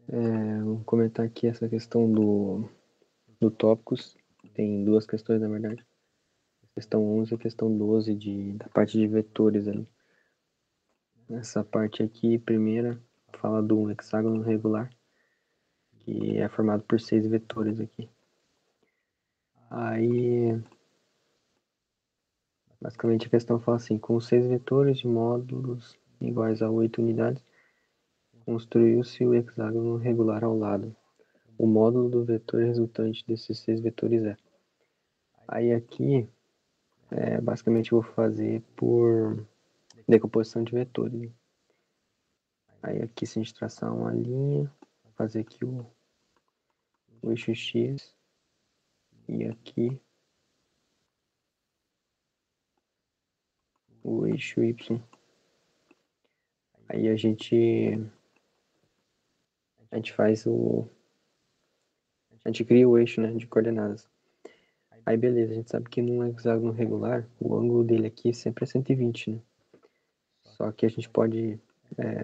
Vamos comentar aqui essa questão do tópicos. Tem duas questões, na verdade. Questão 11 e a questão 12 da parte de vetores ali. Essa parte aqui, primeira, fala do hexágono regular, que é formado por 6 vetores aqui. Aí, basicamente a questão fala assim, com 6 vetores de módulos iguais a 8 unidades, construiu-se o hexágono regular ao lado. O módulo do vetor resultante desses 6 vetores é. Aí aqui, basicamente eu vou fazer por decomposição de vetores. Aí aqui, se a gente traçar uma linha, fazer aqui o eixo X e aqui o eixo Y. Aí a gente faz a gente cria o eixo, né, de coordenadas. Aí beleza, a gente sabe que num hexágono regular, o ângulo dele aqui sempre é 120, né? Só que a gente pode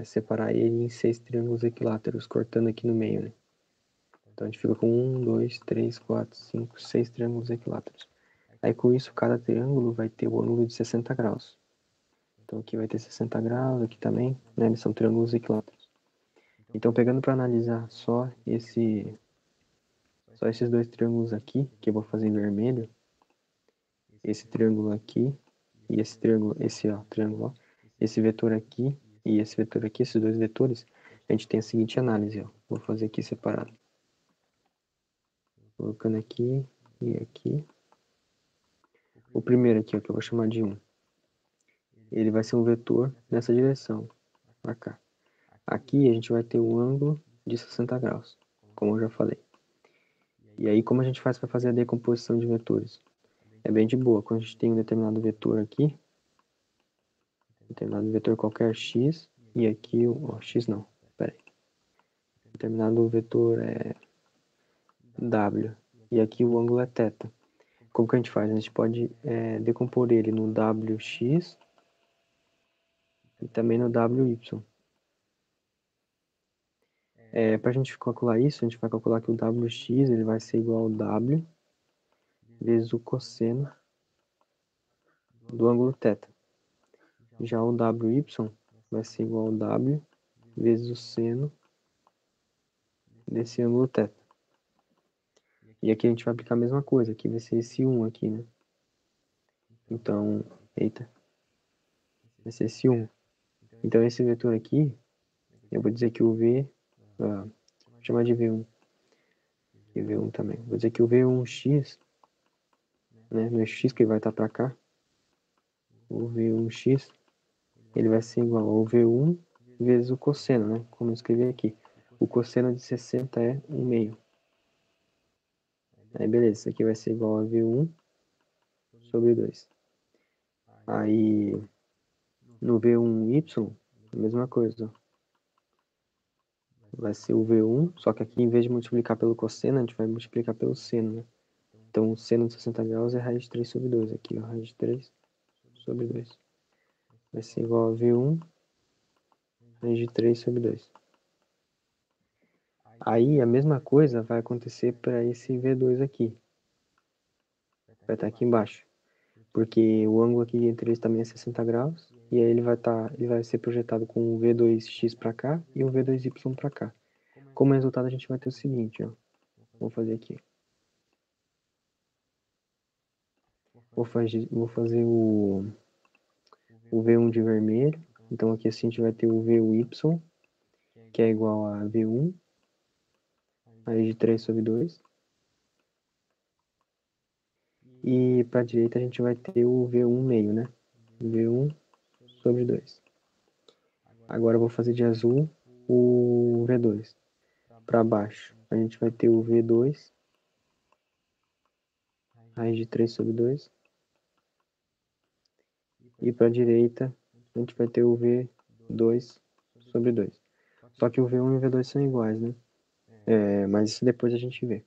separar ele em 6 triângulos equiláteros, cortando aqui no meio, né? Então a gente fica com 1, 2, 3, 4, 5, 6 triângulos equiláteros. Aí com isso, cada triângulo vai ter o ângulo de 60 graus. Então aqui vai ter 60 graus, aqui também, né? Eles são triângulos equiláteros. Então pegando para analisar só esses dois triângulos aqui, que eu vou fazer em vermelho, esse triângulo aqui e esse triângulo, triângulo, ó, esse vetor aqui e esse vetor aqui, esses dois vetores, a gente tem a seguinte análise, ó. Vou fazer aqui separado. Colocando aqui e aqui. O primeiro aqui, ó, que eu vou chamar de 1. Ele vai ser um vetor nessa direção, para cá. Aqui a gente vai ter um ângulo de 60 graus, como eu já falei. E aí, como a gente faz para fazer a decomposição de vetores? É bem de boa. Quando a gente tem um determinado vetor aqui, determinado vetor qualquer x, e aqui, x não, pera aí. Determinado vetor é w, e aqui o ângulo é θ. Como que a gente faz? A gente pode decompor ele no wx e também no wy. Para a gente calcular isso, a gente vai calcular que o wx ele vai ser igual ao w vezes o cosseno do ângulo θ. Já o wy vai ser igual ao w vezes o seno desse ângulo θ. E aqui a gente vai aplicar a mesma coisa, aqui vai ser esse 1 aqui, né? Então, eita, vai ser esse 1. Então esse vetor aqui, eu vou dizer que o v, vou chamar de v1, e v1 também. Vou dizer que o v1x, né, no x que vai estar para cá, o v1x, ele vai ser igual ao v1 vezes o cosseno, né, como eu escrevi aqui. O cosseno de 60 é 1 meio. Aí beleza, isso aqui vai ser igual a v1 sobre 2. Aí no v1y, a mesma coisa, ó. Vai ser o v1, só que aqui em vez de multiplicar pelo cosseno, a gente vai multiplicar pelo seno, né? Então o seno de 60 graus é raiz de 3 sobre 2, aqui ó, raiz de 3 sobre 2. Vai ser igual a v1 raiz de 3 sobre 2. Aí a mesma coisa vai acontecer para esse v2 aqui. Vai estar aqui embaixo. Porque o ângulo aqui entre eles também é 60 graus. E aí ele vai ser projetado com o v2x para cá e o v2y para cá. Como resultado a gente vai ter o seguinte, ó. Vou fazer aqui. Vou fazer o v1 de vermelho. Então aqui assim a gente vai ter o vy, que é igual a v1 raiz de 3 sobre 2. E para a direita a gente vai ter o v1 meio, né? v1 sobre 2. Agora eu vou fazer de azul o v2. Para baixo a gente vai ter o v2 raiz de 3 sobre 2. E para a direita a gente vai ter o v2 sobre 2. Só que o v1 e o v2 são iguais, né? Mas isso depois a gente vê.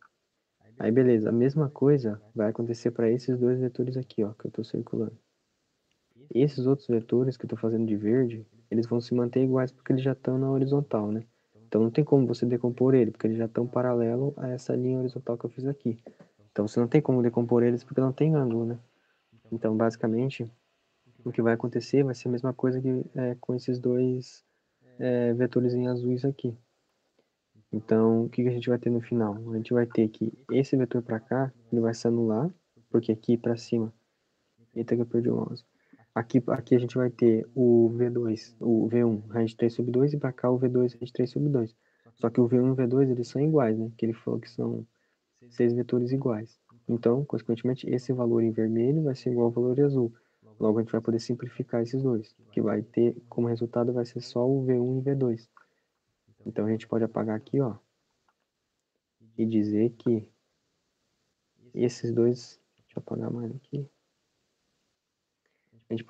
Aí beleza, a mesma coisa vai acontecer para esses dois vetores aqui, ó, que eu estou circulando. Esses outros vetores que eu estou fazendo de verde, eles vão se manter iguais porque eles já estão na horizontal, né? Então não tem como você decompor ele, porque eles já estão paralelo a essa linha horizontal que eu fiz aqui. Então você não tem como decompor eles porque não tem ângulo, né? Então basicamente o que vai acontecer vai ser a mesma coisa que com esses dois vetores em azuis aqui. Então o que a gente vai ter no final? A gente vai ter que esse vetor para cá ele vai se anular, porque aqui para cima, eita que eu perdi o mouse. Aqui a gente vai ter o V2, o V1 raiz de 3 sobre 2 e para cá o V2 raiz de 3 sobre 2. Só que o V1 e o V2 eles são iguais, né? Que ele falou que são 6 vetores iguais. Então, consequentemente, esse valor em vermelho vai ser igual ao valor em azul. Logo, a gente vai poder simplificar esses dois, que vai ter, como resultado, vai ser só o V1 e V2. Então, a gente pode apagar aqui, ó, e dizer que esses dois, deixa eu apagar mais aqui, a gente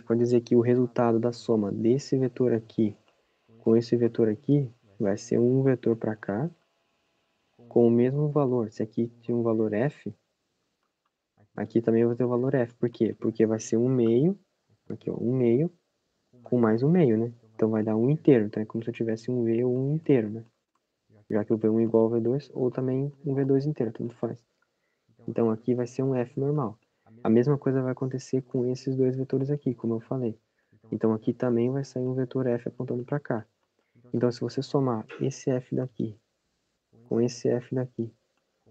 pode dizer que o resultado da soma desse vetor aqui com esse vetor aqui vai ser um vetor para cá com o mesmo valor. Se aqui tinha um valor f, aqui também vai ter o valor f. Por quê? Porque vai ser um meio, aqui ó, um meio com mais um meio, né? Então vai dar um inteiro. Então é como se eu tivesse um V ou um inteiro, né? Já que o V1 é igual ao V2, ou também um V2 inteiro, tanto faz. Então aqui vai ser um f normal. A mesma coisa vai acontecer com esses dois vetores aqui, como eu falei. Então aqui também vai sair um vetor f apontando para cá. Então se você somar esse f daqui com esse f daqui,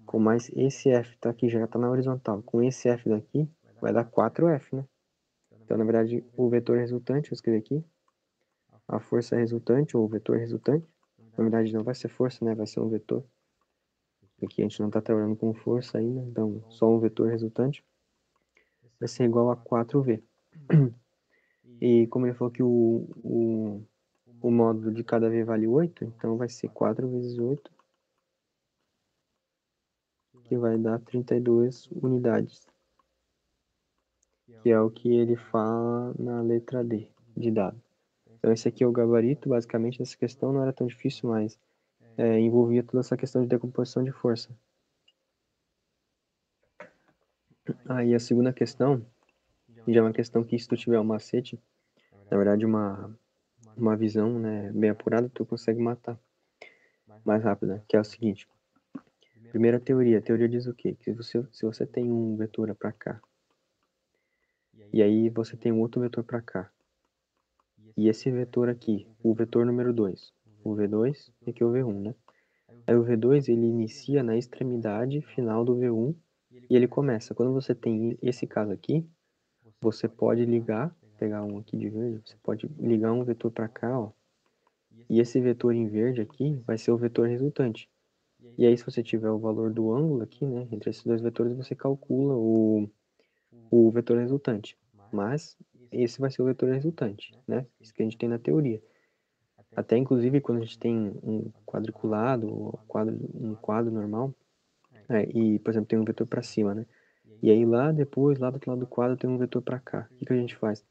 com mais esse f tá aqui, já está na horizontal, com esse f daqui, vai dar 4f, né? Então, na verdade, o vetor resultante, eu escrevi aqui, a força resultante, ou o vetor resultante, na verdade não vai ser força, né? Vai ser um vetor. Aqui a gente não está trabalhando com força ainda, então só um vetor resultante vai ser igual a 4v. E como ele falou que o módulo de cada v vale 8, então vai ser 4 vezes 8, que vai dar 32 unidades, que é o que ele fala na letra D de dado. Então esse aqui é o gabarito, basicamente essa questão não era tão difícil, mas envolvia toda essa questão de decomposição de força. Aí a segunda questão, já é uma questão que se tu tiver um macete, na verdade uma visão, né, bem apurada, tu consegue matar mais rápido, né? Que é o seguinte. Primeira teoria, a teoria diz o quê? Que se você tem um vetor para cá, e aí você tem um outro vetor para cá, e esse vetor aqui, o vetor número 2, o V2 e aqui o V1, né? Aí o V2 ele inicia na extremidade final do V1 e ele começa. Quando você tem esse caso aqui, você pode ligar, pegar um aqui de verde, você pode ligar um vetor para cá, ó. E esse vetor em verde aqui vai ser o vetor resultante. E aí se você tiver o valor do ângulo aqui, né, entre esses dois vetores, você calcula o vetor resultante. Mas esse vai ser o vetor resultante, né? Isso que a gente tem na teoria. Até inclusive quando a gente tem um quadriculado, ou um quadro normal, e por exemplo tem um vetor para cima, né? E aí lá depois, lá do outro lado do quadro tem um vetor para cá. O que a gente faz?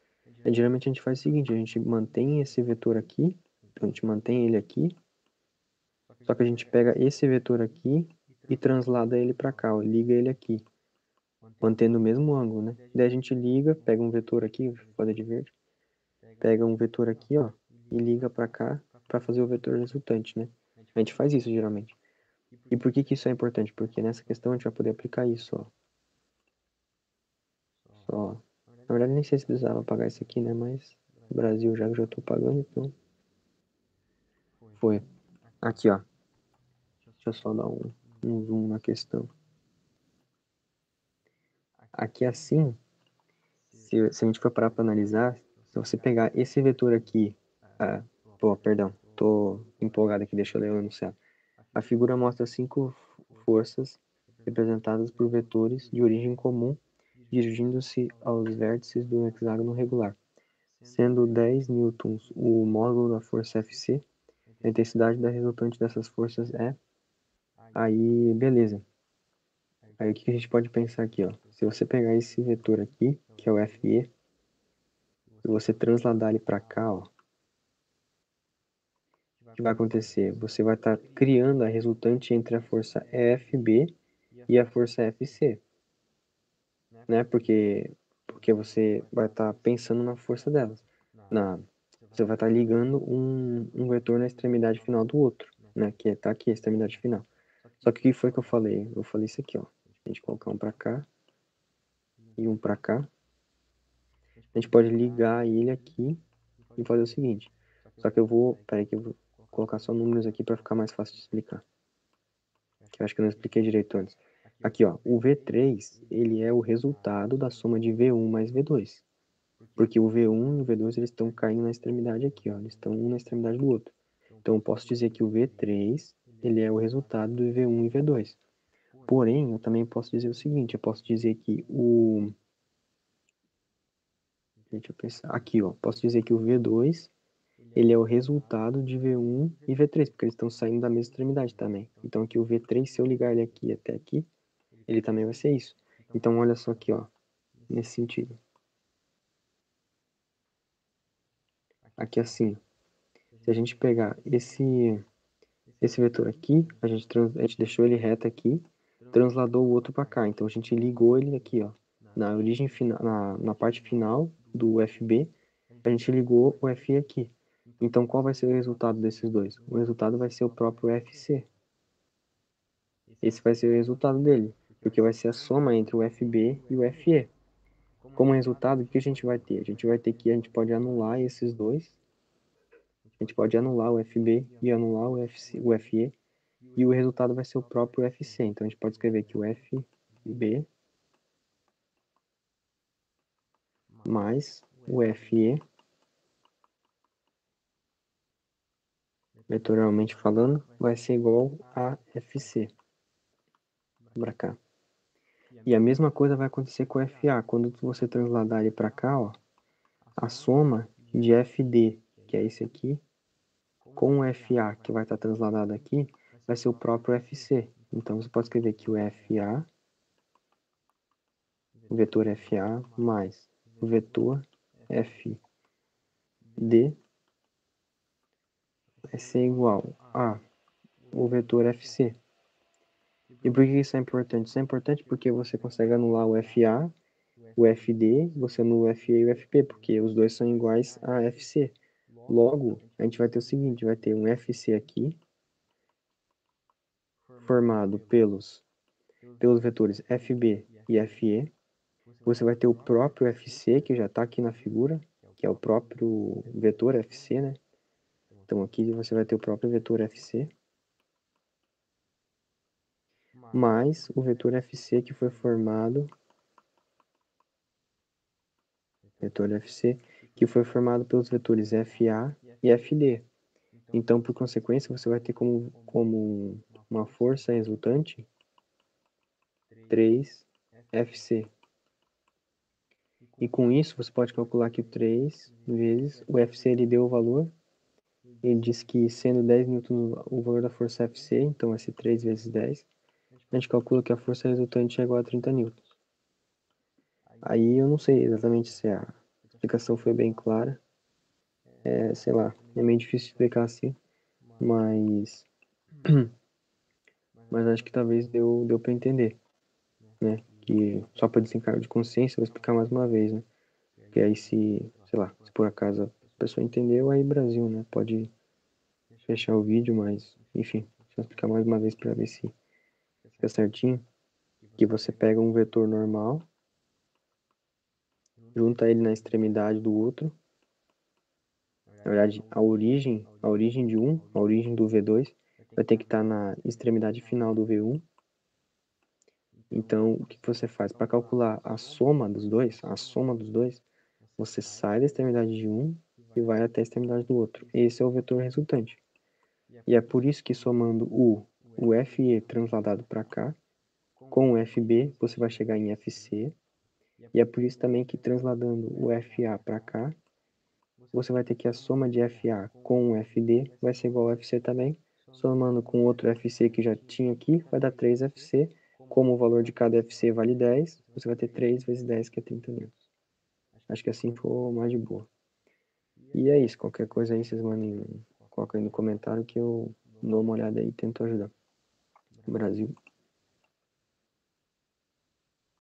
Geralmente a gente faz o seguinte, a gente mantém esse vetor aqui, então a gente mantém ele aqui, só que a gente pega esse vetor aqui e translada ele para cá, ó, liga ele aqui, mantendo o mesmo ângulo, né? Daí a gente liga, pega um vetor aqui, vou fazer de verde, pega um vetor aqui, ó, e liga para cá para fazer o vetor resultante, né? A gente faz isso geralmente. E por que que isso é importante? Porque nessa questão a gente vai poder aplicar isso, ó. Só. Na verdade nem sei se precisava pagar isso aqui, né? Mas no Brasil já que eu já estou pagando, então foi. Aqui, ó. Deixa eu só dar um zoom na questão. Aqui assim, se a gente for parar para analisar, se você pegar esse vetor aqui, perdão, tô empolgado aqui, deixa eu ler o enunciado. A figura mostra 5 forças representadas por vetores de origem comum dirigindo-se aos vértices do hexágono regular, sendo 10 newtons o módulo da força Fc, a intensidade da resultante dessas forças é... Aí, beleza. Aí o que a gente pode pensar aqui, ó? Se você pegar esse vetor aqui, que é o Fe, e você transladar ele para cá, ó, o que vai acontecer? Você vai estar criando a resultante entre a força Fb e a força Fc, né? Porque você vai estar pensando na força delas. você vai estar ligando um vetor na extremidade final do outro, né? Que tá aqui, a extremidade final. Só que o que foi que eu falei? Eu falei isso aqui, ó. A gente colocar um para cá e um para cá. A gente pode ligar ele aqui e fazer o seguinte. Só que peraí que eu vou colocar só números aqui para ficar mais fácil de explicar. Que eu acho que eu não expliquei direito antes. Aqui, ó, o V3, ele é o resultado da soma de V1 mais V2. Porque o V1 e o V2, eles estão caindo na extremidade aqui, ó. Eles estão um na extremidade do outro. Então, eu posso dizer que o V3, ele é o resultado do V1 e V2. Porém, eu também posso dizer o seguinte, eu posso dizer que Deixa eu pensar. Aqui, ó, posso dizer que o V2, ele é o resultado de V1 e V3, porque eles estão saindo da mesma extremidade também. Então, aqui o V3, se eu ligar ele aqui até aqui, ele também vai ser isso. Então, olha só aqui, ó, nesse sentido. Aqui assim, se a gente pegar esse vetor aqui, a gente deixou ele reto aqui, transladou o outro para cá. Então, a gente ligou ele aqui, ó, na origem final, na parte final do FB, a gente ligou o FE aqui. Então, qual vai ser o resultado desses dois? O resultado vai ser o próprio FC. Esse vai ser o resultado dele, porque vai ser a soma entre o FB e o FE. Como resultado, o que a gente vai ter? A gente pode anular esses dois. A gente pode anular o FB e anular o FE. E o resultado vai ser o próprio FC. Então, a gente pode escrever aqui o FB mais o FE, vetorialmente falando, vai ser igual a FC. Para cá. E a mesma coisa vai acontecer com o FA. Quando você transladar ele para cá, ó, a soma de FD, que é esse aqui, com o FA, que vai estar transladado aqui, vai ser o próprio FC. Então, você pode escrever aqui o FA, o vetor FA, mais o vetor FD, vai ser igual a o vetor FC. E por que isso é importante? Isso é importante porque você consegue anular o FA, o FD, você anula o FE e o FP, porque os dois são iguais a FC. Logo, a gente vai ter o seguinte, vai ter um FC aqui, formado pelos vetores FB e FE. Você vai ter o próprio FC, que já está aqui na figura, que é o próprio vetor FC, né? Então, aqui você vai ter o próprio vetor FC, mais o vetor FC que foi formado, pelos vetores FA e FD. Então, por consequência, você vai ter como uma força resultante 3FC. E com isso, você pode calcular que 3 vezes o FC ele deu o valor. Ele diz que sendo 10 newtons o valor da força FC, então vai ser 3 vezes 10. A gente calcula que a força resultante é igual a 30 newtons. Aí eu não sei exatamente se a explicação foi bem clara. Sei lá, é meio difícil explicar assim, mas acho que talvez deu para entender, né? Que só para desencargo de consciência, eu vou explicar mais uma vez, né? Porque aí sei lá, se por acaso a pessoa entendeu, aí Brasil, né? Pode fechar o vídeo, mas enfim, só explicar mais uma vez para ver se fica certinho. Que você pega um vetor normal, junta ele na extremidade do outro. Na verdade, a origem de um, a origem do V2, vai ter que estar na extremidade final do V1. Então, o que você faz? Para calcular a soma dos dois, você sai da extremidade de um e vai até a extremidade do outro. Esse é o vetor resultante. E é por isso que somando o FE transladado para cá, com o FB, você vai chegar em FC. E é por isso também que transladando o FA para cá, você vai ter que a soma de FA com o FD vai ser igual ao FC também. Somando com outro FC que já tinha aqui, vai dar 3FC. Como o valor de cada FC vale 10, você vai ter 3 vezes 10, que é 30 newtons. Acho que assim ficou mais de boa. E é isso. Qualquer coisa aí, vocês mandem, coloca aí no comentário que eu dou uma olhada aí e tento ajudar. Brasil.